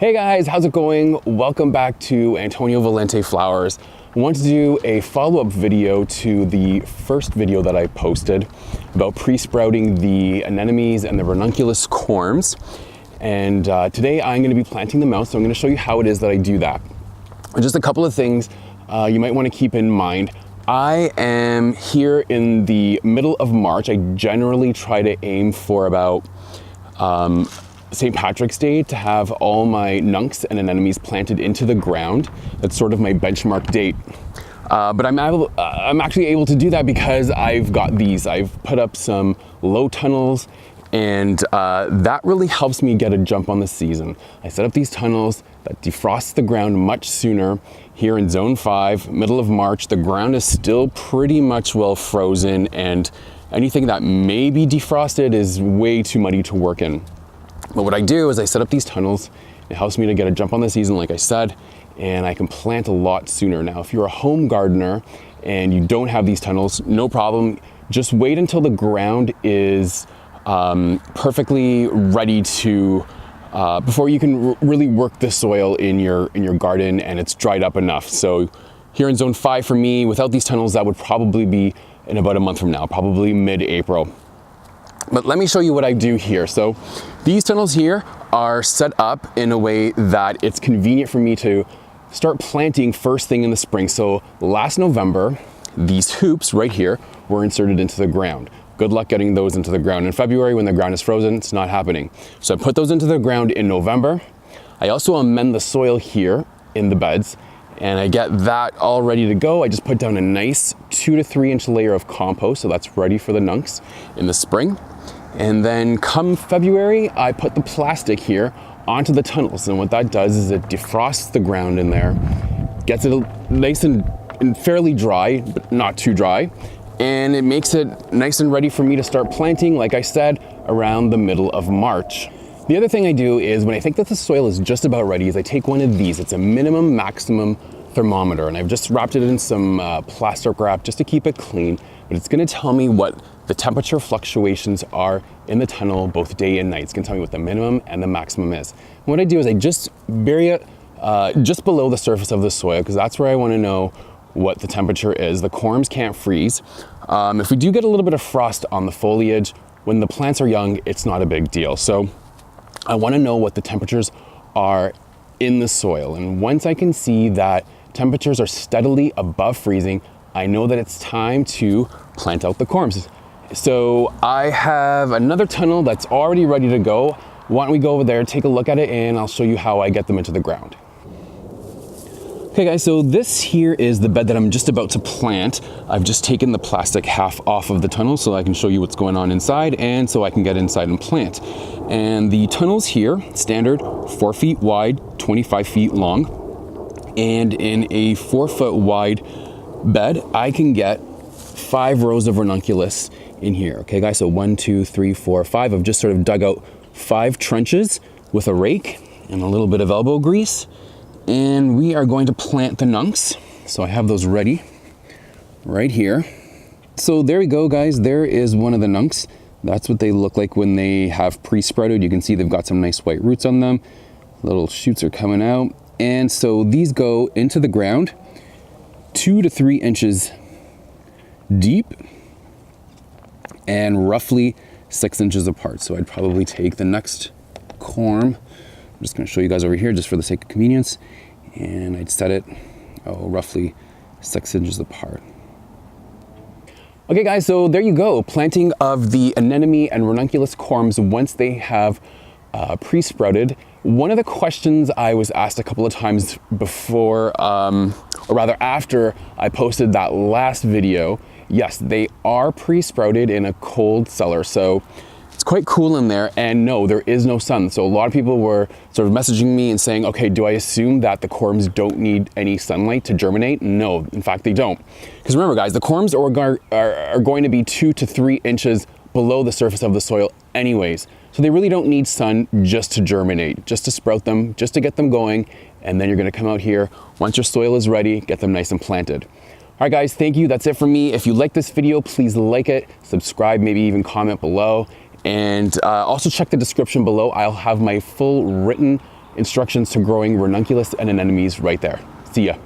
Hey guys, how's it going? Welcome back to Antonio Valente Flowers. I want to do a follow-up video to the first video that I posted about pre-sprouting the anemones and the ranunculus corms. And today I'm going to be planting them out, so I'm going to show you how it is that I do that. Just a couple of things you might want to keep in mind. I am here in the middle of March. I generally try to aim for about St. Patrick's Day to have all my nuncs and anemones planted into the ground. That's sort of my benchmark date. But I'm actually able to do that because I've got these. I've put up some low tunnels, and that really helps me get a jump on the season. I set up these tunnels that defrost the ground much sooner. Here in Zone 5, middle of March, the ground is still pretty much well frozen, and anything that may be defrosted is way too muddy to work in. But what I do is I set up these tunnels. It helps me to get a jump on the season, like I said, and I can plant a lot sooner. Now, if you're a home gardener and you don't have these tunnels, no problem. Just wait until the ground is perfectly ready to, before you can really work the soil in your garden and it's dried up enough. So here in Zone 5 for me, without these tunnels, that would probably be in about a month from now, probably mid-April. But let me show you what I do here. So these tunnels here are set up in a way that it's convenient for me to start planting first thing in the spring. So last November, these hoops right here were inserted into the ground. Good luck getting those into the ground in February when the ground is frozen. It's not happening. So I put those into the ground in November. I also amend the soil here in the beds, and I get that all ready to go. I just put down a nice 2 to 3 inch layer of compost, so that's ready for the nuncs in the spring. And then come February, I put the plastic here onto the tunnels. And what that does is it defrosts the ground in there, gets it nice and fairly dry, but not too dry. And it makes it nice and ready for me to start planting, like I said, around the middle of March. The other thing I do is when I think that the soil is just about ready is I take one of these. It's a minimum maximum thermometer, and I've just wrapped it in some plastic wrap just to keep it clean. But it's gonna tell me what the temperature fluctuations are in the tunnel, both day and night. It's gonna tell me what the minimum and the maximum is. And what I do is I just bury it just below the surface of the soil, because that's where I wanna know what the temperature is. The corms can't freeze. If we do get a little bit of frost on the foliage, when the plants are young, it's not a big deal. So I wanna know what the temperatures are in the soil. And once I can see that temperatures are steadily above freezing, I know that it's time to plant out the corms. So I have another tunnel that's already ready to go. Why don't we go over there, take a look at it, and I'll show you how I get them into the ground. Okay guys, so this here is the bed that I'm just about to plant. I've just taken the plastic half off of the tunnel so I can show you what's going on inside, and so I can get inside and plant. And the tunnels here, standard 4 feet wide, 25 feet long. And in a 4 foot wide bed, I can get 5 rows of ranunculus in here. Okay guys, so 1, 2, 3, 4, 5. I've just sort of dug out 5 trenches with a rake and a little bit of elbow grease. And we are going to plant the nuncs. So I have those ready right here. So there we go guys, there is one of the nuncs. That's what they look like when they have pre-sprouted. You can see they've got some nice white roots on them. Little shoots are coming out. And so these go into the ground 2 to 3 inches deep and roughly 6 inches apart. So I'd probably take the next corm. I'm just going to show you guys over here just for the sake of convenience. And I'd set it roughly 6 inches apart. Okay guys, so there you go. Planting of the anemone and ranunculus corms once they have pre-sprouted. One of the questions I was asked a couple of times before, or rather after I posted that last video, yes, they are pre-sprouted in a cold cellar. So it's quite cool in there, and no, there is no sun. So a lot of people were sort of messaging me and saying, okay, do I assume that the corms don't need any sunlight to germinate? No, in fact, they don't. Because remember guys, the corms are going to be 2 to 3 inches below the surface of the soil anyways. So they really don't need sun just to germinate, just to sprout them, just to get them going. And then you're gonna come out here, once your soil is ready, get them nice and planted. All right guys, thank you, that's it for me. If you like this video, please like it, subscribe, maybe even comment below. And also check the description below. I'll have my full written instructions to growing Ranunculus and Anemones right there. See ya.